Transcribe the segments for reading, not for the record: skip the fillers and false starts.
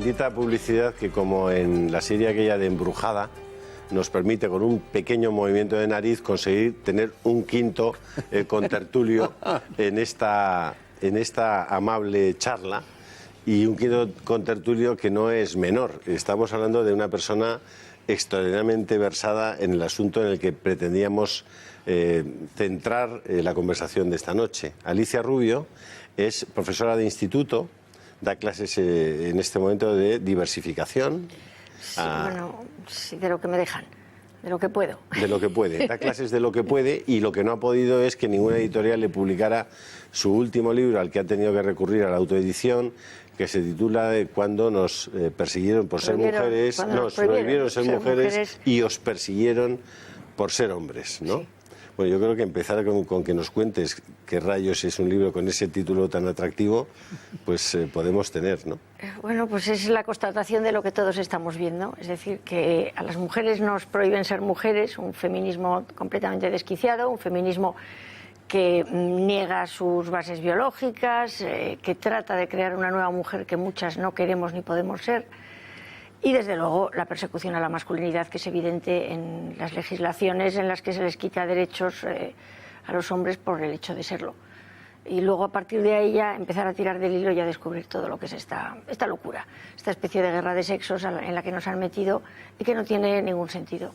bendita publicidad que, como en la serie aquella de Embrujada, nos permite con un pequeño movimiento de nariz conseguir tener un quinto contertulio en esta amable charla, y un quinto contertulio que no es menor. Estamos hablando de una persona extraordinariamente versada en el asunto en el que pretendíamos centrar la conversación de esta noche. Alicia Rubio es profesora de instituto, da clases en este momento de diversificación. Sí, bueno, sí, de lo que me dejan, de lo que puedo. De lo que puede, da clases de lo que puede, y lo que no ha podido es que ninguna editorial le publicara su último libro, al que ha tenido que recurrir a la autoedición, que se titula Cuando nos persiguieron por ser mujeres, nos prohibieron ser mujeres y os persiguieron por ser hombres, ¿no? Sí. Bueno, yo creo que empezar con que nos cuentes qué rayos es un libro con ese título tan atractivo, pues podemos tener, ¿no? Bueno, pues es la constatación de lo que todos estamos viendo. Es decir, que a las mujeres nos prohíben ser mujeres, un feminismo completamente desquiciado, un feminismo que niega sus bases biológicas, que trata de crear una nueva mujer que muchas no queremos ni podemos ser. Y, desde luego, la persecución a la masculinidad, que es evidente en las legislaciones en las que se les quita derechos a los hombres por el hecho de serlo. Y luego, a partir de ahí, ya empezar a tirar del hilo y a descubrir todo lo que es esta locura, esta especie de guerra de sexos en la que nos han metido y que no tiene ningún sentido.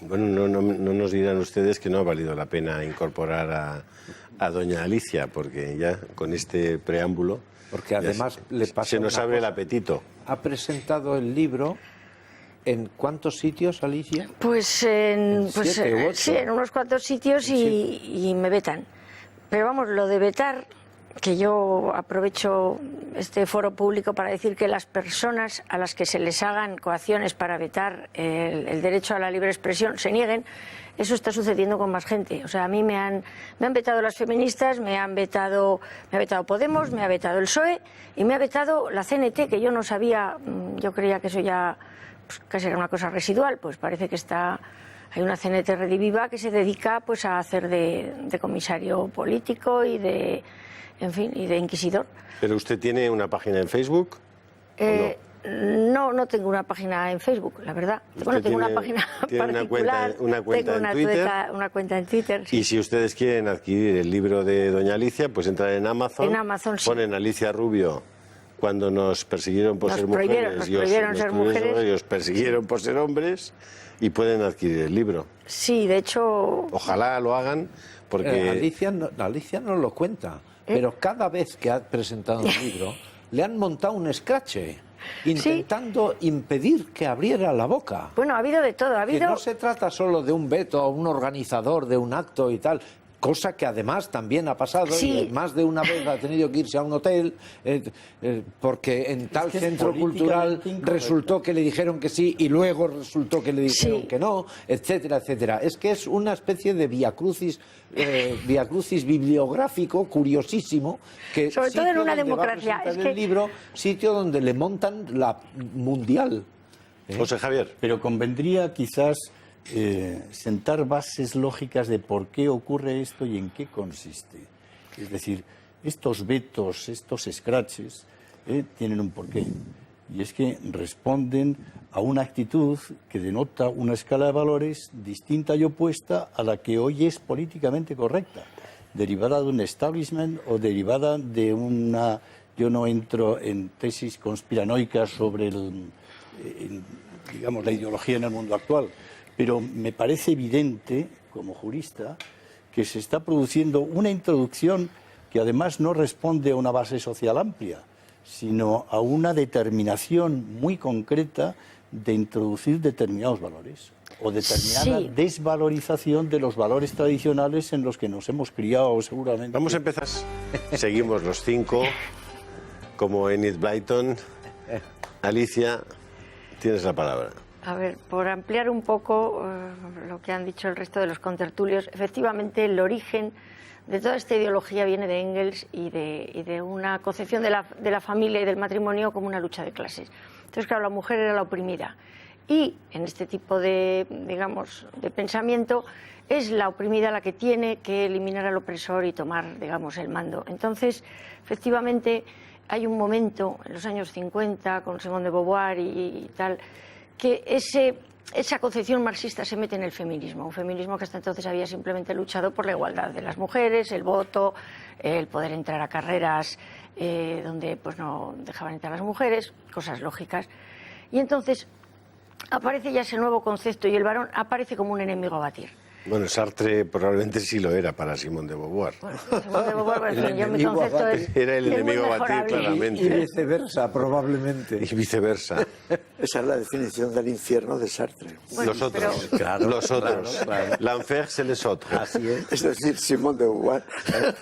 Bueno, no nos dirán ustedes que no ha valido la pena incorporar a doña Alicia, porque ya con este preámbulo... Porque además le pasa se nos abre el apetito. Ha presentado el libro en ¿cuántos sitios, Alicia? Pues en 7 u 8. Sí, en unos cuantos sitios y me vetan. Pero vamos, lo de vetar, que yo aprovecho este foro público para decir que las personas a las que se les hagan coacciones para vetar el derecho a la libre expresión se nieguen. Eso está sucediendo con más gente. O sea, a mí me han vetado las feministas, me ha vetado Podemos, me ha vetado el PSOE y me ha vetado la CNT, que yo no sabía, yo creía que eso ya pues, casi era una cosa residual. Pues parece que hay una CNT rediviva que se dedica pues a hacer de comisario político y de inquisidor. ¿Pero usted tiene una página en Facebook? No tengo una página en Facebook, la verdad. Bueno, tengo una página particular, una cuenta tengo en Twitter. Una cuenta en Twitter. Sí. Y si ustedes quieren adquirir el libro de doña Alicia, pues entran en Amazon. En Amazon, sí. Ponen Alicia Rubio, cuando nos persiguieron por ser mujeres y os persiguieron por ser hombres, y pueden adquirir el libro. Sí, de hecho... Ojalá lo hagan, porque... Alicia no lo cuenta, pero cada vez que ha presentado un libro le han montado un escrache intentando impedir que abriera la boca. Bueno, ha habido de todo. Que no se trata solo de un veto a un organizador de un acto y tal, cosa que además también ha pasado, y más de una vez ha tenido que irse a un hotel porque en tal centro cultural resultó que le dijeron que sí y luego resultó que le dijeron que no, etcétera, etcétera. Es que es una especie de viacrucis bibliográfico curiosísimo, que sobre todo en una democracia es que... el libro, sitio donde le montan la mundial. José Javier. Pero convendría quizás sentar bases lógicas de por qué ocurre esto y en qué consiste. Es decir, estos vetos, estos scratches, tienen un porqué. Y es que responden a una actitud que denota una escala de valores distinta y opuesta a la que hoy es políticamente correcta, derivada de un establishment o derivada de una... Yo no entro en tesis conspiranoicas sobre digamos, la ideología en el mundo actual, pero me parece evidente, como jurista, que se está produciendo una introducción que además no responde a una base social amplia, sino a una determinación muy concreta de introducir determinados valores o determinada desvalorización de los valores tradicionales en los que nos hemos criado seguramente. Vamos a empezar. Seguimos los 5, como Enid Blyton. Alicia, tienes la palabra. A ver, por ampliar un poco lo que han dicho el resto de los contertulios, efectivamente el origen de toda esta ideología viene de Engels y de una concepción de la familia y del matrimonio como una lucha de clases. Entonces, claro, la mujer era la oprimida y en este tipo de pensamiento es la oprimida la que tiene que eliminar al opresor y tomar, digamos, el mando. Entonces, efectivamente, hay un momento en los años 50 con Simone de Beauvoir y tal, que esa concepción marxista se mete en el feminismo, un feminismo que hasta entonces había simplemente luchado por la igualdad de las mujeres, el voto, el poder entrar a carreras donde pues no dejaban entrar a las mujeres, cosas lógicas. Y entonces aparece ya ese nuevo concepto y el varón aparece como un enemigo a batir. Bueno, Sartre probablemente sí lo era para Simone de Beauvoir. Bueno, Simone de Beauvoir, yo mi concepto era el enemigo a batir, claramente. Y viceversa, probablemente. Y viceversa. Esa es la definición del infierno de Sartre. Bueno, los otros, Claro, los otros. claro. L'enfer, c'est les autres. Así es. Es decir, Simone de Beauvoir.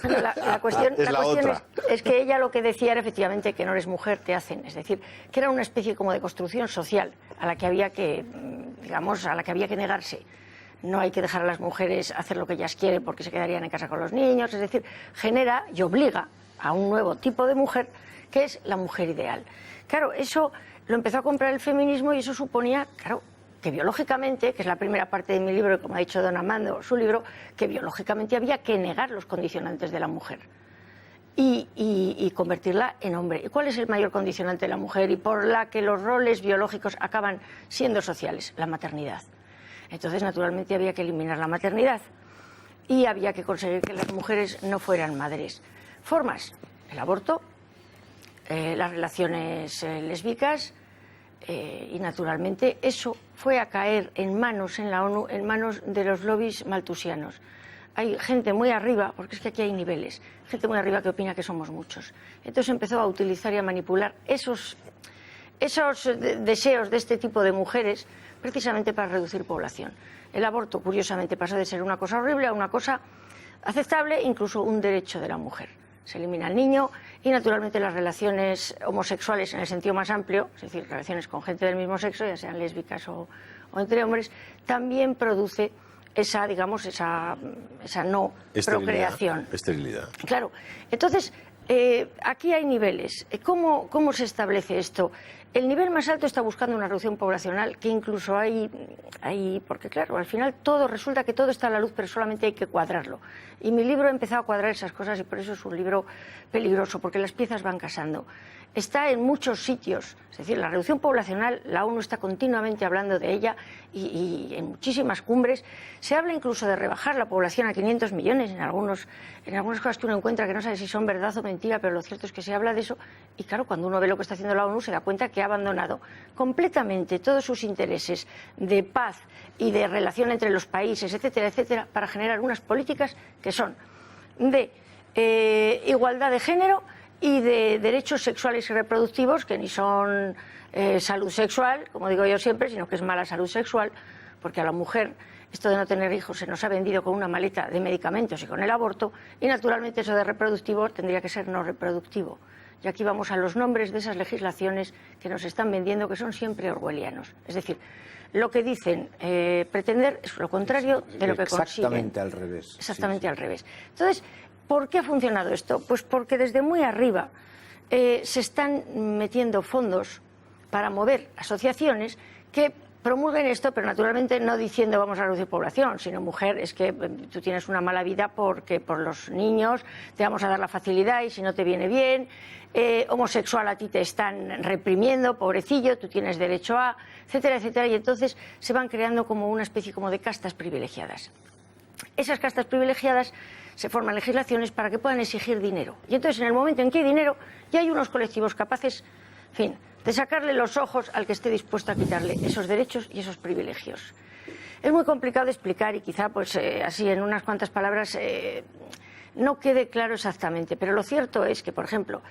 Bueno, la cuestión, es la otra. es que ella lo que decía era efectivamente que no eres mujer, te hacen. Es decir, que era una especie como de construcción social a la que había que, digamos, a la que había que negarse. No hay que dejar a las mujeres hacer lo que ellas quieren porque se quedarían en casa con los niños. Es decir, genera y obliga a un nuevo tipo de mujer que es la mujer ideal. Claro, eso lo empezó a comprar el feminismo y eso suponía, claro, que biológicamente, que es la primera parte de mi libro, como ha dicho don Armando, su libro, que biológicamente había que negar los condicionantes de la mujer y convertirla en hombre. ¿Y cuál es el mayor condicionante de la mujer y por la que los roles biológicos acaban siendo sociales? La maternidad. Entonces, naturalmente, había que eliminar la maternidad y había que conseguir que las mujeres no fueran madres. Formas: el aborto, las relaciones lésbicas y, naturalmente, eso fue a caer en manos en la ONU, en manos de los lobbies maltusianos. Hay gente muy arriba, porque es que aquí hay niveles, gente muy arriba que opina que somos muchos. Entonces empezó a utilizar y a manipular esos deseos de este tipo de mujeres precisamente para reducir población. El aborto, curiosamente, pasó de ser una cosa horrible a una cosa aceptable, incluso un derecho de la mujer. Se elimina el niño y, naturalmente, las relaciones homosexuales en el sentido más amplio, es decir, relaciones con gente del mismo sexo, ya sean lésbicas o entre hombres, también produce esa, digamos, esa no procreación. Esterilidad. Claro. Entonces, aquí hay niveles. ¿Cómo se establece esto? El nivel más alto está buscando una reducción poblacional que incluso hay, porque claro, al final resulta que todo está a la luz, pero solamente hay que cuadrarlo. Y mi libro ha empezado a cuadrar esas cosas y por eso es un libro peligroso, porque las piezas van casando. Está en muchos sitios, es decir, la reducción poblacional, la ONU está continuamente hablando de ella y en muchísimas cumbres. Se habla incluso de rebajar la población a 500 millones en algunas cosas que uno encuentra que no sabe si son verdad o mentira, pero lo cierto es que se habla de eso. Y claro, cuando uno ve lo que está haciendo la ONU se da cuenta que ha abandonado completamente todos sus intereses de paz y de relación entre los países, etcétera, etcétera, para generar unas políticas que son de igualdad de género y de derechos sexuales y reproductivos, que ni son salud sexual, como digo yo siempre, sino que es mala salud sexual, porque a la mujer esto de no tener hijos se nos ha vendido con una maleta de medicamentos y con el aborto, y naturalmente eso de reproductivo tendría que ser no reproductivo. Y aquí vamos a los nombres de esas legislaciones que nos están vendiendo, que son siempre orwellianos. Es decir, lo que dicen pretender es lo contrario de lo que consiguen. Exactamente al revés. Exactamente al revés. Entonces, ¿por qué ha funcionado esto? Pues porque desde muy arriba se están metiendo fondos para mover asociaciones que promulguen esto, pero naturalmente no diciendo vamos a reducir población, sino mujer, es que tú tienes una mala vida porque por los niños te vamos a dar la facilidad y si no te viene bien, homosexual a ti te están reprimiendo, pobrecillo, tú tienes derecho a, etcétera, etcétera, y entonces se van creando como una especie como de castas privilegiadas. Esas castas privilegiadas se forman legislaciones para que puedan exigir dinero. Y entonces, en el momento en que hay dinero, ya hay unos colectivos capaces, en fin, de sacarle los ojos al que esté dispuesto a quitarle esos derechos y esos privilegios. Es muy complicado de explicar y quizá, pues así, en unas cuantas palabras, no quede claro exactamente. Pero lo cierto es que, por ejemplo,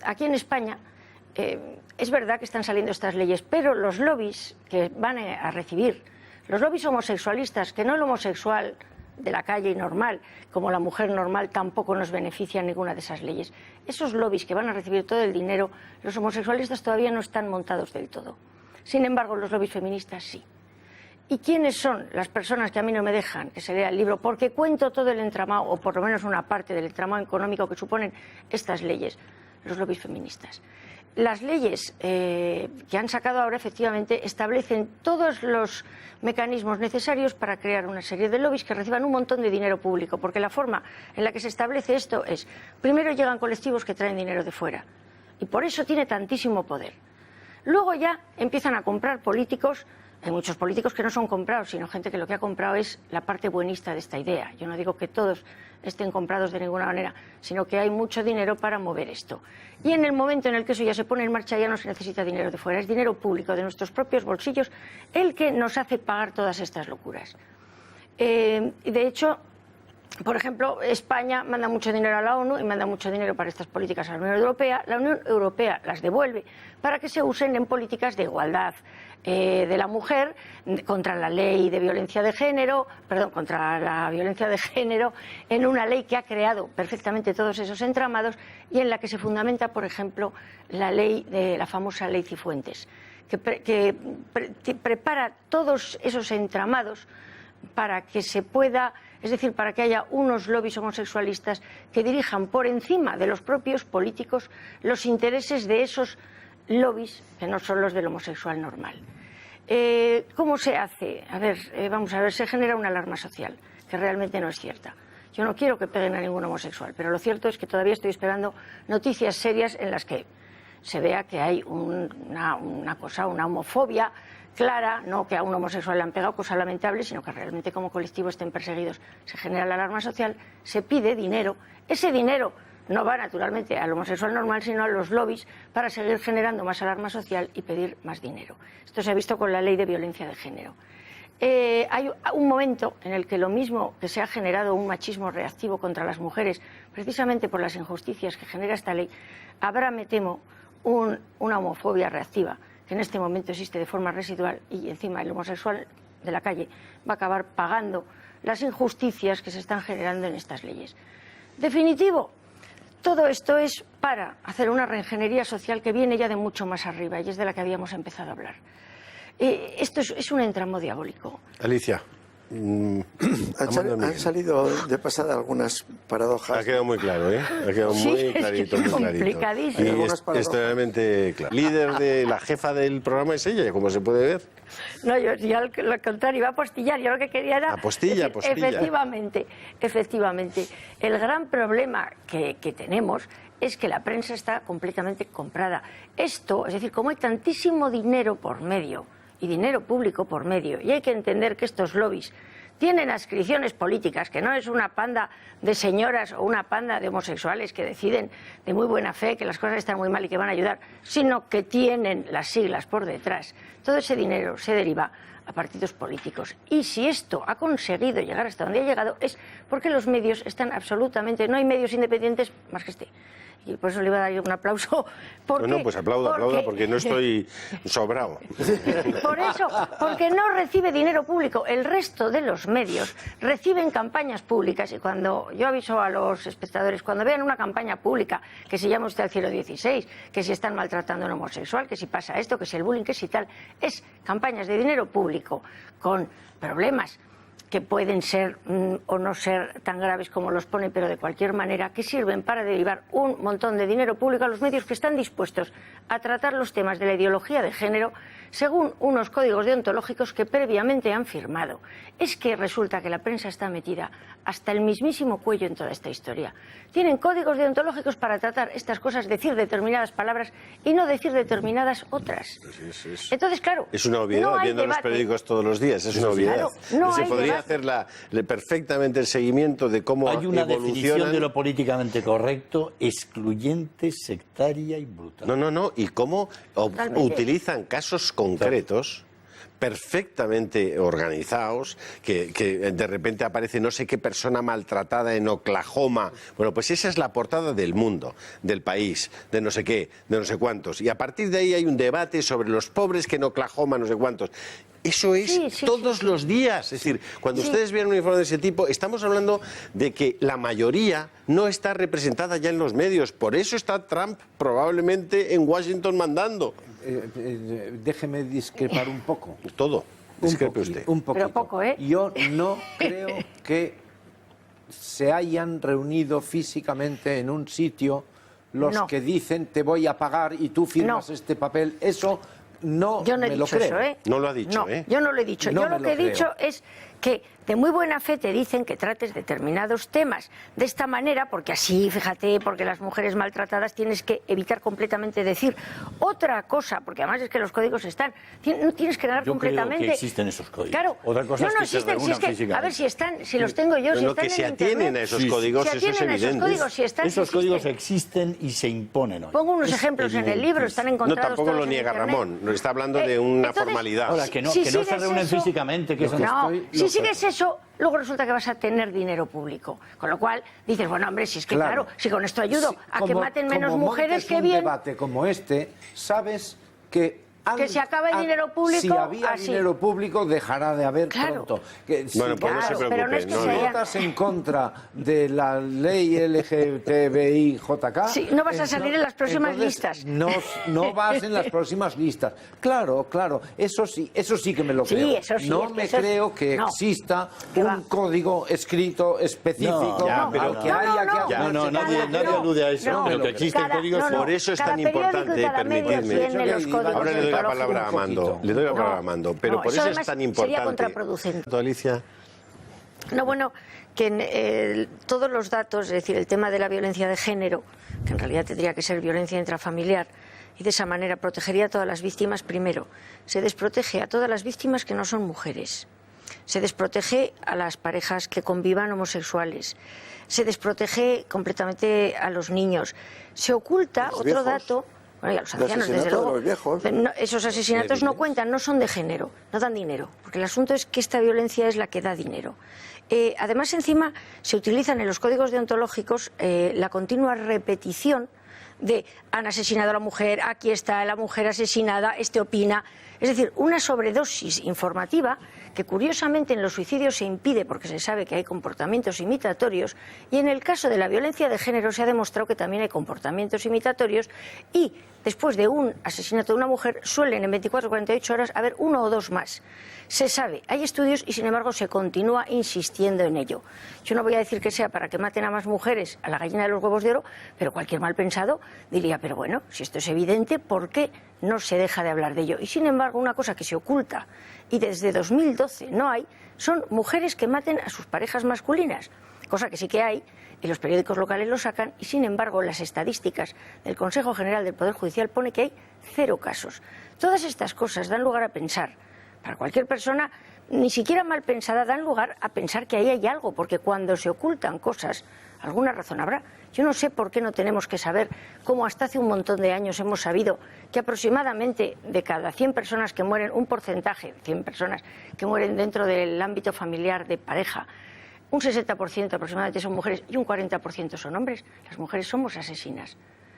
aquí en España, es verdad que están saliendo estas leyes, pero los lobbies que van a recibir, los lobbies homosexualistas, que no el homosexual de la calle y normal, como la mujer normal, tampoco nos beneficia ninguna de esas leyes. Esos lobbies que van a recibir todo el dinero, los homosexualistas todavía no están montados del todo. Sin embargo, los lobbies feministas sí. ¿Y quiénes son las personas que a mí no me dejan que se lea el libro? Porque cuento todo el entramado, o por lo menos una parte del entramado económico que suponen estas leyes, los lobbies feministas. las leyes que han sacado ahora efectivamente establecen todos los mecanismos necesarios para crear una serie de lobbies que reciban un montón de dinero público, porque la forma en la que se establece esto es, primero llegan colectivos que traen dinero de fuera, y por eso tiene tantísimo poder. Luego ya empiezan a comprar políticos. Hay muchos políticos que no son comprados, sino gente que lo que ha comprado es la parte buenista de esta idea. Yo no digo que todos estén comprados de ninguna manera, sino que hay mucho dinero para mover esto. Y en el momento en el que eso ya se pone en marcha, ya no se necesita dinero de fuera, es dinero público, de nuestros propios bolsillos, el que nos hace pagar todas estas locuras. De hecho, por ejemplo, España manda mucho dinero a la ONU y manda mucho dinero para estas políticas a la Unión Europea. La Unión Europea las devuelve para que se usen en políticas de igualdad de la mujer, contra la ley de violencia de género, contra la violencia de género, en una ley que ha creado perfectamente todos esos entramados y en la que se fundamenta, por ejemplo, la famosa ley Cifuentes, que prepara todos esos entramados para que se pueda, es decir, para que haya unos lobbies homosexualistas que dirijan por encima de los propios políticos los intereses de esos lobbies que no son los del homosexual normal. ¿Cómo se hace? Vamos a ver, se genera una alarma social que realmente no es cierta. Yo no quiero que peguen a ningún homosexual, pero lo cierto es que todavía estoy esperando noticias serias en las que se vea que hay una homofobia clara, no que a un homosexual le han pegado, cosa lamentable, sino que realmente como colectivo estén perseguidos. Se genera la alarma social, se pide dinero. Ese dinero no va naturalmente al homosexual normal, sino a los lobbies para seguir generando más alarma social y pedir más dinero. Esto se ha visto con la ley de violencia de género. Hay un momento en el que lo mismo que se ha generado un machismo reactivo contra las mujeres, precisamente por las injusticias que genera esta ley, habrá, me temo, una homofobia reactiva, que en este momento existe de forma residual, y encima el homosexual de la calle va a acabar pagando las injusticias que se están generando en estas leyes. Definitivo, todo esto es para hacer una reingeniería social que viene ya de mucho más arriba y es de la que habíamos empezado a hablar. Esto es un entramo diabólico. Alicia. Han salido de pasada algunas paradojas. Ha quedado muy claro, ¿eh? Ha quedado muy clarito, muy clarito. Complicadísimo. Y extremadamente claro. Líder de la jefa del programa es ella, como se puede ver. No, yo al contrario, iba a apostillar. Yo lo que quería era... Apostilla. Efectivamente. El gran problema que tenemos es que la prensa está completamente comprada. Esto, es decir, como hay tantísimo dinero por medio y dinero público por medio, y hay que entender que estos lobbies tienen adscripciones políticas, que no es una panda de señoras o una panda de homosexuales que deciden de muy buena fe que las cosas están muy mal y que van a ayudar, sino que tienen las siglas por detrás. Todo ese dinero se deriva a partidos políticos. Y si esto ha conseguido llegar hasta donde ha llegado es porque los medios están absolutamente... No hay medios independientes más que este. Y por eso le iba a dar yo un aplauso. No, pues aplauda, porque no estoy sobrado. Por eso, porque no recibe dinero público. El resto de los medios reciben campañas públicas. Y cuando yo aviso a los espectadores, cuando vean una campaña pública que se llama Usted al cielo 16, que si están maltratando a un homosexual, que si pasa esto, que si el bullying, que si tal, es campañas de dinero público con problemas que pueden ser o no ser tan graves como los pone, pero de cualquier manera, que sirven para derivar un montón de dinero público a los medios que están dispuestos a tratar los temas de la ideología de género según unos códigos deontológicos que previamente han firmado. Es que resulta que la prensa está metida hasta el mismísimo cuello en toda esta historia. Tienen códigos deontológicos para tratar estas cosas, decir determinadas palabras y no decir determinadas otras. Entonces, claro, es una obviedad, no viendo los periódicos todos los días, es una obviedad. Claro, no se podría hacer perfectamente el seguimiento de cómo hay una evolucionan. Definición de lo políticamente correcto, excluyente, sectaria y brutal. No, y cómo utilizan casos concretos perfectamente organizados, que de repente aparece no sé qué persona maltratada en Oklahoma. Bueno, pues esa es la portada del Mundo, del País, de no sé qué, de no sé cuántos. Y a partir de ahí hay un debate sobre los pobres que en Oklahoma no sé cuántos. Eso es todos los días. Es decir, cuando ustedes vean un informe de ese tipo, estamos hablando de que la mayoría no está representada ya en los medios. Por eso está Trump probablemente en Washington mandando. Déjeme discrepar un poco. Todo. Discrepe usted. Un poquito. Pero poco, ¿eh? Yo no creo que se hayan reunido físicamente en un sitio los que dicen te voy a pagar y tú firmas este papel. Eso no yo no he me dicho lo creo. eso, No lo ha dicho, no, yo no lo he dicho. No yo lo que he dicho es que de muy buena fe te dicen que trates determinados temas de esta manera, porque así, fíjate, porque las mujeres maltratadas tienes que evitar completamente decir otra cosa, porque además es que los códigos están, no tienes que negar completamente. Creo que existen esos códigos. Claro, otra cosa es que se reúnan físicamente. A ver si están, si los tengo yo, si Lo están que se en atienen internet, a esos códigos, si eso es atienen a esos evidente. códigos, si están, Esos si códigos existen. existen y se imponen hoy. Pongo unos ejemplos en el libro, están No, encontrados tampoco todos lo en niega internet. Ramón, no está hablando de una entonces, formalidad. Ahora, que no, si que no se sigues reúnen eso, físicamente, que eso no, si sigues eso, luego resulta que vas a tener dinero público. Con lo cual dices, bueno, hombre, si es que claro, si con esto ayudo a que maten menos mujeres, qué bien. Un debate como este, sabes que se acaba el dinero público. Si había dinero público, dejará de haber pronto. Bueno, pues no se preocupe. Pero no es que Si votas en contra de la ley LGTBI-JK... Sí, no vas a salir en las próximas listas. No vas en las próximas listas. Claro, eso sí que me lo creo. Eso sí, no me creo que exista un código escrito específico al que haya que... No, nadie alude a eso, pero que existen códigos... Por eso es tan importante, permitidme. Ahora le doy la palabra a Amando. Le doy la palabra a Amando. Pero por eso es tan importante. Sería contraproducente. Alicia. No, bueno, que todos los datos, es decir, el tema de la violencia de género, que en realidad tendría que ser violencia intrafamiliar, y de esa manera protegería a todas las víctimas. Primero, se desprotege a todas las víctimas que no son mujeres. Se desprotege a las parejas que convivan homosexuales. Se desprotege completamente a los niños. Se oculta otro dato. Bueno, y a los ancianos, desde luego. Esos asesinatos no cuentan, no son de género, no dan dinero, porque el asunto es que esta violencia es la que da dinero. Además, encima, se utilizan en los códigos deontológicos la continua repetición de han asesinado a la mujer, aquí está la mujer asesinada, este opina. Es decir, una sobredosis informativa que curiosamente en los suicidios se impide porque se sabe que hay comportamientos imitatorios, y en el caso de la violencia de género se ha demostrado que también hay comportamientos imitatorios, y después de un asesinato de una mujer suelen en 24 o 48 horas haber uno o dos más. Se sabe, hay estudios y sin embargo se continúa insistiendo en ello. Yo no voy a decir que sea para que maten a más mujeres, a la gallina de los huevos de oro, pero cualquier mal pensado diría, pero bueno, si esto es evidente, ¿por qué no se deja de hablar de ello? Y sin embargo, una cosa que se oculta y desde 2012 no hay, son mujeres que maten a sus parejas masculinas, cosa que sí que hay, y los periódicos locales lo sacan, y sin embargo las estadísticas del Consejo General del Poder Judicial pone que hay 0 casos. Todas estas cosas dan lugar a pensar, para cualquier persona, ni siquiera mal pensada, dan lugar a pensar que ahí hay algo, porque cuando se ocultan cosas, alguna razón habrá. Yo no sé por qué no tenemos que saber cómo hasta hace un montón de años hemos sabido que aproximadamente de cada 100 personas que mueren, un porcentaje, 100 personas que mueren dentro del ámbito familiar de pareja, un 60% aproximadamente son mujeres y un 40% son hombres. Las mujeres somos asesinas.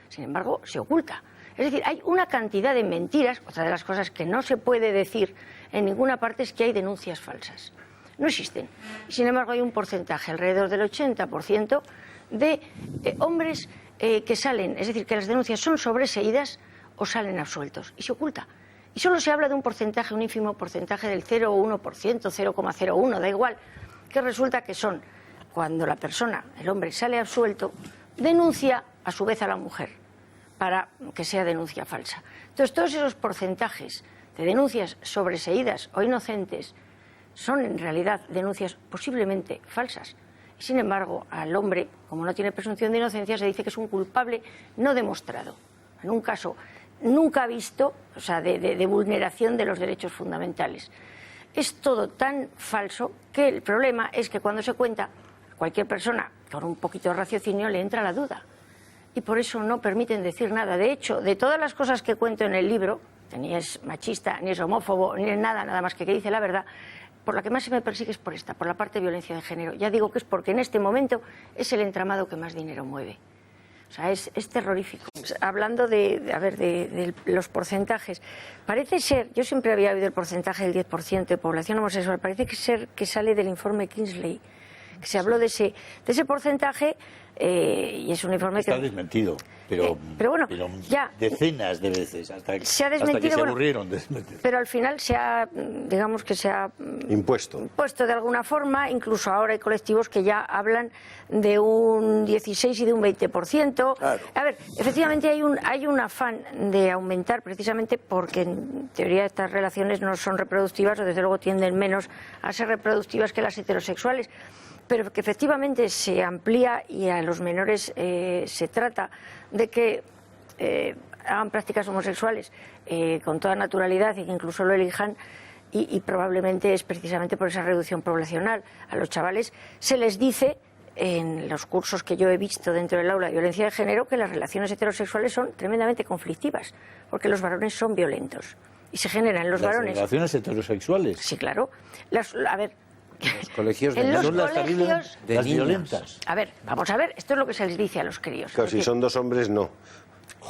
Sin embargo, se oculta. Es decir, hay una cantidad de mentiras. Otra de las cosas que no se puede decir en ninguna parte es que hay denuncias falsas. No existen. Sin embargo, hay un porcentaje, alrededor del 80%, de hombres que salen, es decir, que las denuncias son sobreseídas o salen absueltos. Y se oculta. Y solo se habla de un porcentaje, un ínfimo porcentaje del 0,1%, 0,01%, da igual, que resulta que son cuando la persona, el hombre, sale absuelto, denuncia a su vez a la mujer para que sea denuncia falsa. Entonces, todos esos porcentajes de denuncias sobreseídas o inocentes son en realidad denuncias posiblemente falsas. Y sin embargo, al hombre, como no tiene presunción de inocencia, se dice que es un culpable no demostrado. En un caso nunca visto, o sea, de vulneración de los derechos fundamentales. Es todo tan falso que el problema es que cuando se cuenta, cualquier persona con un poquito de raciocinio le entra la duda. Y por eso no permiten decir nada. De hecho, de todas las cosas que cuento en el libro, ni es machista, ni es homófobo, ni es nada más que dice la verdad, por la que más se me persigue es por esta, por la parte de violencia de género. Ya digo que es porque en este momento es el entramado que más dinero mueve. O sea, es terrorífico. Hablando de los porcentajes, parece ser, yo siempre había oído el porcentaje del 10% de población homosexual, parece ser que sale del informe Kingsley, que se habló de ese porcentaje, y es un informe Está que... desmentido, pero bueno, ya decenas de veces, hasta se ha desmentido, hasta que se bueno, aburrieron de desmentir. pero al final se ha, digamos que se ha Impuesto. puesto de alguna forma. Incluso ahora hay colectivos que ya hablan de un 16 y de un 20%. Claro. A ver, efectivamente hay un afán de aumentar, precisamente porque en teoría estas relaciones no son reproductivas, o desde luego tienden menos a ser reproductivas que las heterosexuales, pero que efectivamente se amplía, y a los menores se trata de que hagan prácticas homosexuales con toda naturalidad, y que incluso lo elijan, y probablemente es precisamente por esa reducción poblacional. A los chavales se les dice, en los cursos que yo he visto dentro del aula de violencia de género, que las relaciones heterosexuales son tremendamente conflictivas, porque los varones son violentos y se generan en los varones. ¿Las relaciones heterosexuales? Sí, claro. A ver, Los colegios de en los niños, colegios... de las niños. violentas. A ver, vamos a ver, esto es lo que se les dice a los críos. Claro, Es si decir, son 2 hombres, no.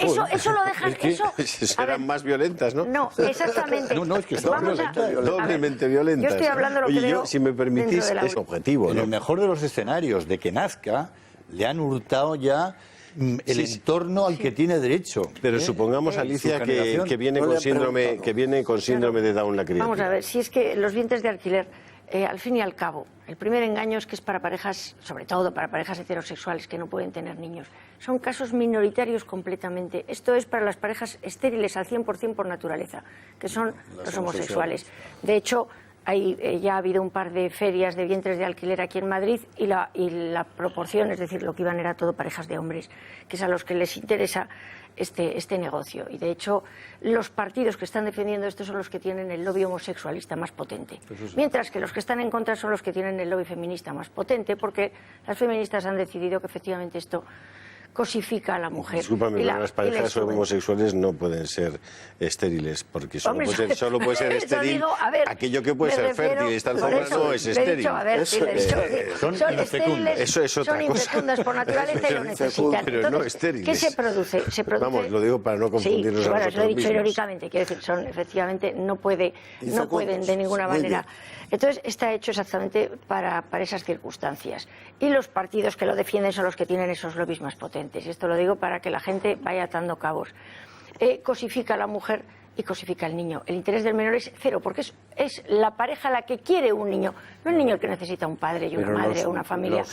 eso lo dejan... Es que eso, a serán ver, más violentas, ¿no? No, exactamente. No, es que son Vamos a- Doblemente a ver, violentas. Yo estoy hablando lo Oye, que yo, veo si me permitís, dentro de la es objetivo, En ¿no? el mejor de los escenarios de que nazca, le han hurtado ya el entorno al que tiene derecho. Pero supongamos, Alicia, su generación. que viene No le con han síndrome, preguntado. que viene con síndrome de Down la criatura. Vamos a ver, si es que los vientres de alquiler, al fin y al cabo, el primer engaño es que es para parejas, sobre todo para parejas heterosexuales que no pueden tener niños. Son casos minoritarios completamente. Esto es para las parejas estériles al 100% por naturaleza, que son los homosexuales. De hecho, ya ha habido un par de ferias de vientres de alquiler aquí en Madrid, y la proporción, es decir, lo que iban era todo parejas de hombres, que es a los que les interesa este negocio. Y de hecho, los partidos que están defendiendo esto son los que tienen el lobby homosexualista más potente, mientras que los que están en contra son los que tienen el lobby feminista más potente, porque las feministas han decidido que efectivamente esto cosifica a la mujer. Discúlpame, pero las parejas homosexuales no pueden ser estériles, porque solo puede ser eso estéril digo, a ver, aquello que puede me ser refiero- fértil. Esta por zona eso, no es le he estéril. dicho, a ver, sí, le he dicho que son estériles, Eso es otra son cosa. infecundas por naturaleza y lo necesitan. Pero no Entonces, estériles. ¿qué se produce? Se produce... Vamos, lo digo para no confundirnos sí, a bueno, nosotros lo he dicho mismos. irónicamente, quiero decir, son efectivamente no pueden de ninguna Muy manera. Entonces está hecho exactamente para esas circunstancias. Y los partidos que lo defienden son los que tienen esos lobbies más potentes. Y esto lo digo para que la gente vaya atando cabos. Cosifica a la mujer y cosifica al niño. El interés del menor es cero, porque es la pareja la que quiere un niño, no el niño el que necesita un padre y una Pero madre o una familia.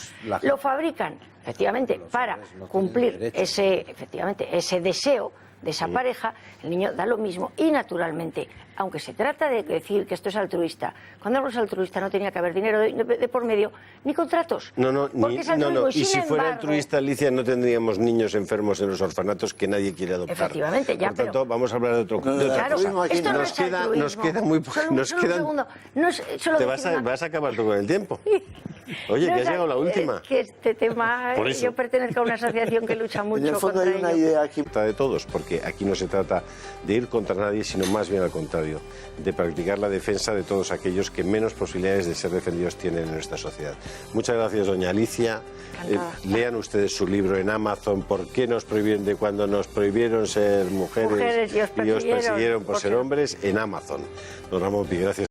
Lo fabrican, efectivamente, para cumplir ese deseo de esa pareja. El niño da lo mismo, y naturalmente, aunque se trata de decir que esto es altruista, cuando algo es altruista no tenía que haber dinero de por medio, ni contratos. Porque es altruismo. Y si sin fuera embargo, altruista, Alicia, no tendríamos niños enfermos en los orfanatos que nadie quiere adoptar. Efectivamente, ya, Por tanto, pero- vamos a hablar de otra Claro, cosa. esto no Nos es queda altruismo. muy Solo nos un quedan. segundo. No es, solo Te decir una- vas a acabar tú con el tiempo. Oye, No que es has llegado la última. que este tema, Por eso. yo pertenezco a una asociación que lucha mucho En el fondo contra hay una ello. idea aquí. Trata de todos, porque aquí no se trata de ir contra nadie, sino más bien al contrario, de practicar la defensa de todos aquellos que menos posibilidades de ser defendidos tienen en nuestra sociedad. Muchas gracias, doña Alicia. Encantada. Lean ustedes su libro en Amazon, ¿Por qué nos prohibieron de cuando nos prohibieron ser mujeres Mujeres y os persiguieron por ser hombres? En Amazon. Don Ramón Pi, gracias.